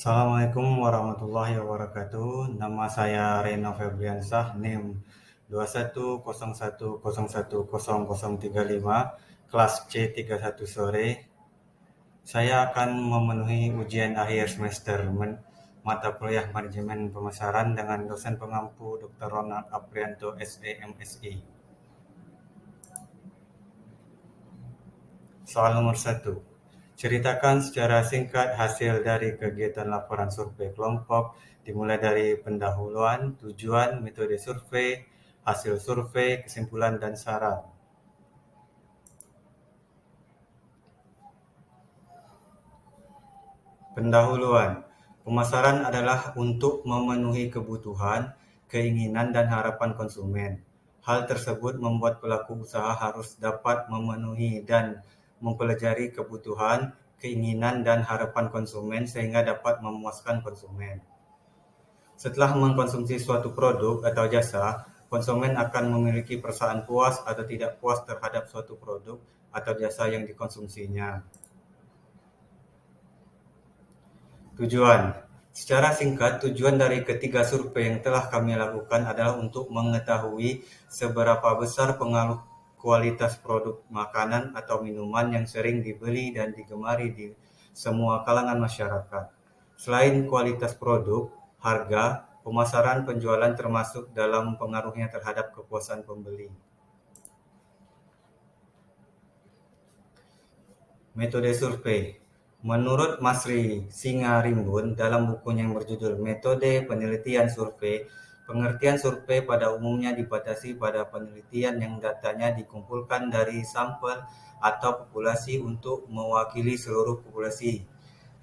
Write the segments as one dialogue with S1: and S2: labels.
S1: Assalamualaikum warahmatullahi wabarakatuh. Nama saya Reno Febriansah, NIM 2101010035, kelas C31 sore. Saya akan memenuhi ujian akhir semester mata kuliah Manajemen Pemasaran dengan dosen pengampu Dr. Ronald Aprianto, SE, MSI. Soal nomor 1. Ceritakan secara singkat hasil dari kegiatan laporan survei kelompok, dimulai dari pendahuluan, tujuan, metode survei, hasil survei, kesimpulan, dan saran. Pendahuluan. Pemasaran adalah untuk memenuhi kebutuhan, keinginan, dan harapan konsumen. Hal tersebut membuat pelaku usaha harus dapat memenuhi dan mempelajari kebutuhan, keinginan, dan harapan konsumen sehingga dapat memuaskan konsumen. Setelah mengkonsumsi suatu produk atau jasa, konsumen akan memiliki perasaan puas atau tidak puas terhadap suatu produk atau jasa yang dikonsumsinya. Tujuan. Secara singkat, tujuan dari ketiga survei yang telah kami lakukan adalah untuk mengetahui seberapa besar pengaruh kualitas produk makanan atau minuman yang sering dibeli dan digemari di semua kalangan masyarakat. Selain kualitas produk, harga, pemasaran, penjualan termasuk dalam pengaruhnya terhadap kepuasan pembeli. Metode survei. Menurut Masri Singarimbun dalam bukunya yang berjudul Metode Penelitian Survei, pengertian survei pada umumnya dibatasi pada penelitian yang datanya dikumpulkan dari sampel atau populasi untuk mewakili seluruh populasi.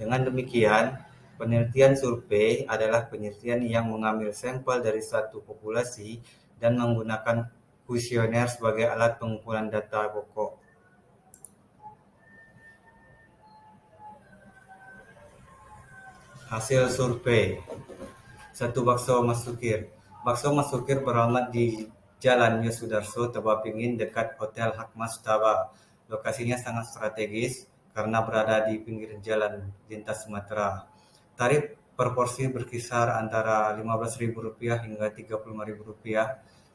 S1: Dengan demikian, penelitian survei adalah penelitian yang mengambil sampel dari satu populasi dan menggunakan kuesioner sebagai alat pengumpulan data pokok. Hasil survei. 1. Bakso Mas Sukir. Bakso Mas Sukir beralamat di Jalan Yosudarso, Tebapingin, dekat Hotel Hakmas Taba. Lokasinya sangat strategis karena berada di pinggir jalan lintas Sumatera. Tarif per porsi berkisar antara Rp15.000 hingga Rp35.000,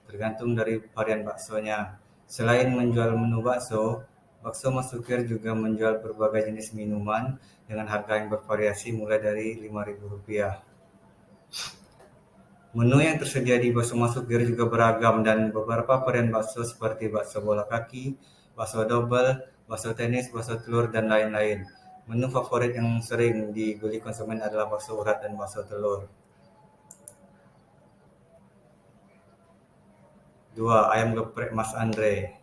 S1: tergantung dari varian baksonya. Selain menjual menu bakso, Bakso Mas Sukir juga menjual berbagai jenis minuman dengan harga yang bervariasi mulai dari Rp5.000. Menu yang tersedia di Bakso Mas Sukir juga beragam dan beberapa varian bakso seperti bakso bola kaki, bakso double, bakso tenis, bakso telur, dan lain-lain. Menu favorit yang sering dibeli konsumen adalah bakso urat dan bakso telur. 2. Ayam geprek Mas Andre.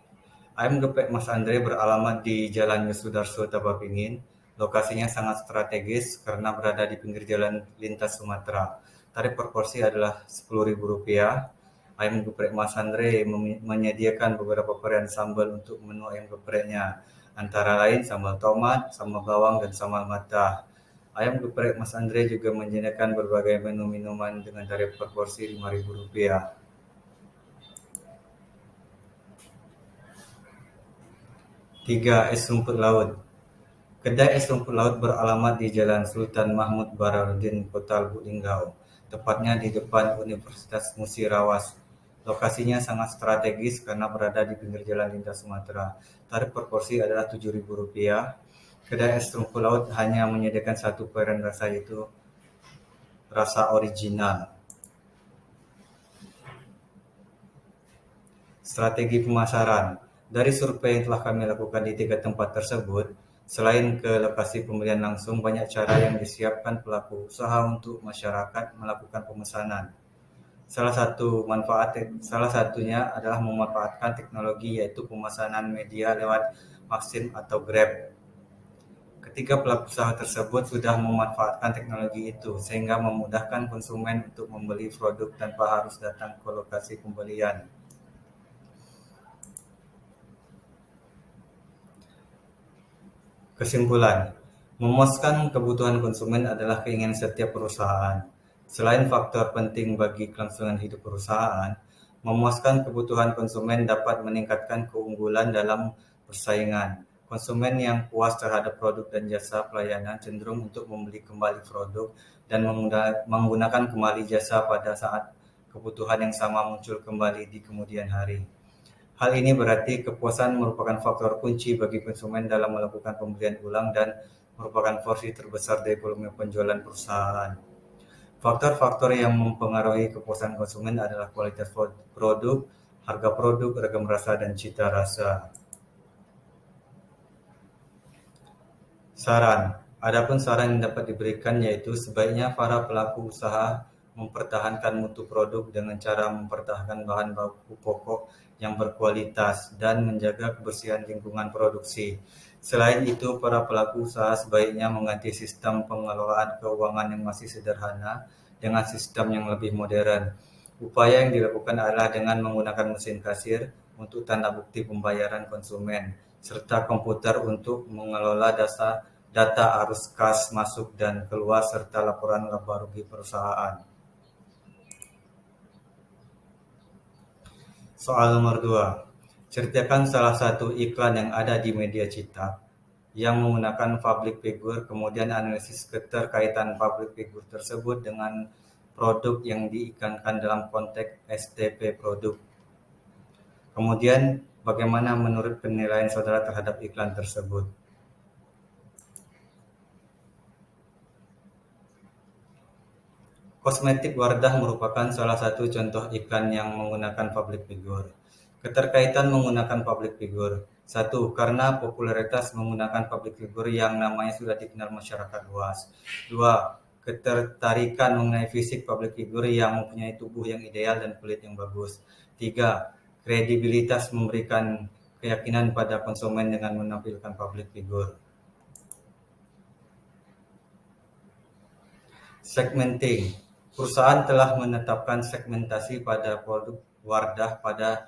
S1: Ayam geprek Mas Andre beralamat di Jalan Yosudarso, Tebapingin. Lokasinya sangat strategis karena berada di pinggir jalan lintas Sumatera. Tarif per porsi adalah Rp10.000. Ayam geprek Mas Andre menyediakan beberapa varian sambal untuk menu ayam gepreknya, antara lain sambal tomat, sambal bawang, dan sambal mata. Ayam geprek Mas Andre juga menyediakan berbagai menu minuman dengan tarif per porsi Rp5.000. 3. Es rumput laut. Kedai es rumput laut beralamat di Jalan Sultan Mahmud Baharudin, Kota Lubuk Linggau, tepatnya di depan Universitas Musirawas. Lokasinya sangat strategis karena berada di pinggir jalan lintas Sumatera. Tarif per porsi adalah Rp7.000. Kedai es rumput laut hanya menyediakan satu varian rasa, yaitu rasa original. Strategi pemasaran. Dari survei yang telah kami lakukan di 3 tempat tersebut, selain ke lokasi pembelian langsung, banyak cara yang disiapkan pelaku usaha untuk masyarakat melakukan pemesanan. Salah satunya adalah memanfaatkan teknologi, yaitu pemesanan media lewat Maxim atau Grab. Ketiga pelaku usaha tersebut sudah memanfaatkan teknologi itu sehingga memudahkan konsumen untuk membeli produk tanpa harus datang ke lokasi pembelian. Kesimpulan, memuaskan kebutuhan konsumen adalah keinginan setiap perusahaan. Selain faktor penting bagi kelangsungan hidup perusahaan, memuaskan kebutuhan konsumen dapat meningkatkan keunggulan dalam persaingan. Konsumen yang puas terhadap produk dan jasa pelayanan cenderung untuk membeli kembali produk dan menggunakan kembali jasa pada saat kebutuhan yang sama muncul kembali di kemudian hari. Hal ini berarti kepuasan merupakan faktor kunci bagi konsumen dalam melakukan pembelian ulang dan merupakan porsi terbesar dari volume penjualan perusahaan. Faktor-faktor yang mempengaruhi kepuasan konsumen adalah kualitas produk, harga produk, ragam rasa, dan cita rasa. Saran. Adapun saran yang dapat diberikan yaitu sebaiknya para pelaku usaha mempertahankan mutu produk dengan cara mempertahankan bahan baku pokok yang berkualitas dan menjaga kebersihan lingkungan produksi. Selain itu, para pelaku usaha sebaiknya mengganti sistem pengelolaan keuangan yang masih sederhana dengan sistem yang lebih modern. Upaya yang dilakukan adalah dengan menggunakan mesin kasir untuk tanda bukti pembayaran konsumen, serta komputer untuk mengelola data arus kas masuk dan keluar serta laporan laba rugi perusahaan. Soal nomor 2. Ceritakan salah satu iklan yang ada di media cetak yang menggunakan public figure, kemudian analisis keterkaitan public figure tersebut dengan produk yang diiklankan dalam konteks STP produk. Kemudian, bagaimana menurut penilaian saudara terhadap iklan tersebut? Kosmetik Wardah merupakan salah satu contoh iklan yang menggunakan public figure. Keterkaitan menggunakan public figure. 1. Karena popularitas menggunakan public figure yang namanya sudah dikenal masyarakat luas. 2. Ketertarikan mengenai fisik public figure yang mempunyai tubuh yang ideal dan kulit yang bagus. 3. Kredibilitas memberikan keyakinan pada konsumen dengan menampilkan public figure. Segmenting. Perusahaan telah menetapkan segmentasi pada produk Wardah pada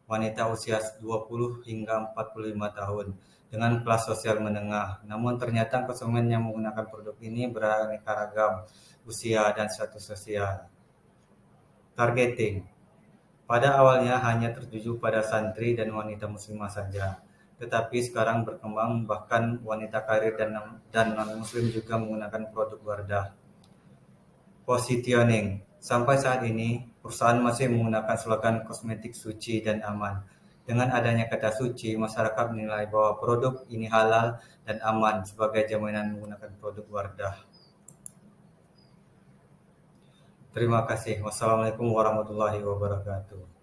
S1: wanita usia 20 hingga 45 tahun dengan kelas sosial menengah. Namun ternyata konsumen yang menggunakan produk ini beraneka ragam usia dan status sosial. Targeting. Pada awalnya hanya tertuju pada santri dan wanita muslimah saja, tetapi sekarang berkembang bahkan wanita karir dan non-muslim juga menggunakan produk Wardah. Positioning. Sampai saat ini, perusahaan masih menggunakan slogan kosmetik suci dan aman. Dengan adanya kata suci, masyarakat menilai bahwa produk ini halal dan aman sebagai jaminan menggunakan produk Wardah. Terima kasih. Wassalamualaikum warahmatullahi wabarakatuh.